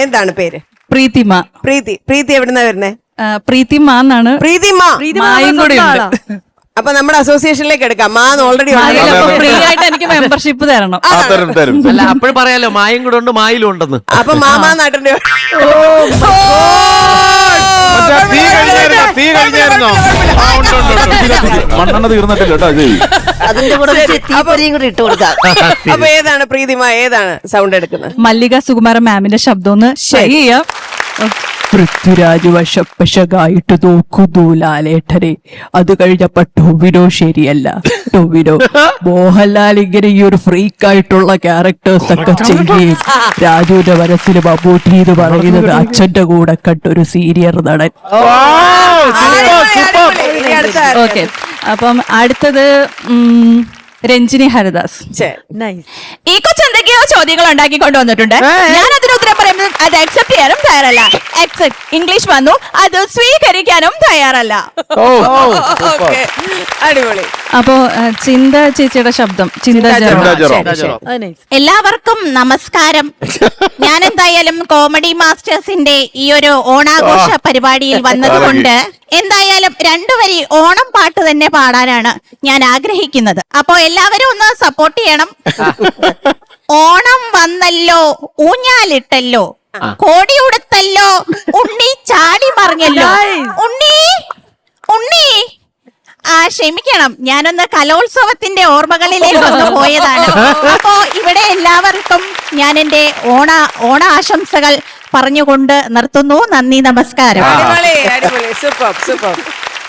എന്താണ് പേര്? പ്രീതിമ. പ്രീതി എവിടുന്നാ വരുന്നേ? പ്രീതിമ എന്നാണ്. പ്രീതിമ മായും കൂടി ഉണ്ട്. അപ്പൊ നമ്മുടെ അസോസിയേഷനിലേക്ക് എടുക്കാം. മാന്ന് ഓൾറെഡി ഫ്രീ ആയിട്ട് എനിക്ക് മെമ്പർഷിപ്പ് തരണം. അല്ല അപ്പോഴും പറയാലോ മായും കൂടെ ഉണ്ട് മായിലും ഉണ്ടെന്ന്. അപ്പൊ മാമാ നാട്ടിന്റെ മണ്ണെണ്ണ തീർന്നിട്ടില്ല കേട്ടോ. അതിന്റെ കൂടെ തീപ്പൊരിയും കൂടി ഇട്ട് കൊടുക്കാം. അപ്പൊ ഏതാണ് പ്രീതിമ, ഏതാണ് സൗണ്ട് എടുക്കുന്നത്? മല്ലിക സുകുമാരൻ മാമിന്റെ ശബ്ദം ഒന്ന് ഷെയർ ചെയ്യാം. പൃഥ്വിരാജ് വശപ്പശകായിട്ട് നോക്കുന്നു ലാലേട്ടനെ. അത് കഴിഞ്ഞപ്പോ ടൊവിനോ ശരിയല്ല. ടൊവിനോ മോഹൻലാൽ ഇങ്ങനെ ഈ ഒരു ഫ്രീക്കായിട്ടുള്ള ക്യാരക്ടേഴ്സ് ഒക്കെ ചെയ്യുകയും രാജുവിന്റെ മനസ്സിൽ മമ്മൂട്ടി എന്ന് പറയുന്നത് അച്ഛന്റെ കൂടെ കണ്ടൊരു സീനിയർ നടൻ. ഓക്കെ, അപ്പം അടുത്തത് രഞ്ജിനി ഹരിദാസ്. ഈ കൊച്ചെന്തൊക്കെയോ ചോദ്യങ്ങൾ ഉണ്ടാക്കി കൊണ്ടുവന്നിട്ടുണ്ട്. ഞാൻ അതിന് ഉത്തരം പറയുമ്പോൾ അത് അക്സെപ്റ്റ് ചെയ്യാനും തയ്യാറല്ല. ഇംഗ്ലീഷ് വന്നു, അത് സ്വീകരിക്കാനും തയ്യാറല്ല. അടിപൊളി. അപ്പോ ചിന്ത ചേച്ചിയുടെ ശബ്ദം. എല്ലാവർക്കും നമസ്കാരം. ഞാൻ എന്തായാലും കോമഡി മാസ്റ്റേഴ്സിന്റെ ഈ ഒരു ഓണാഘോഷ പരിപാടിയിൽ വന്നതുകൊണ്ട് എന്തായാലും രണ്ടുവരി ഓണം പാട്ട് തന്നെ പാടാനാണ് ഞാൻ ആഗ്രഹിക്കുന്നത്. അപ്പോ എല്ലാവരും ഒന്ന് സപ്പോർട്ട് ചെയ്യണം. ഓണം വന്നല്ലോ, ഊഞ്ഞാലിട്ടല്ലോ, കോടി ഉടുത്തല്ലോ, ഉണ്ണി ചാടി മറിഞ്ഞല്ലോ. ഉണ്ണി ഉണ്ണി ക്ഷമിക്കണം, ഞാനൊന്ന് കലോത്സവത്തിന്റെ ഓർമ്മകളിലേക്ക് വന്നു പോയതാണ്. അപ്പോ ഇവിടെ എല്ലാവർക്കും ഞാൻ എന്റെ ഓണാശംസകൾ പറഞ്ഞുകൊണ്ട് നിർത്തുന്നു. നന്ദി, നമസ്കാരം. സൂപ്പർ.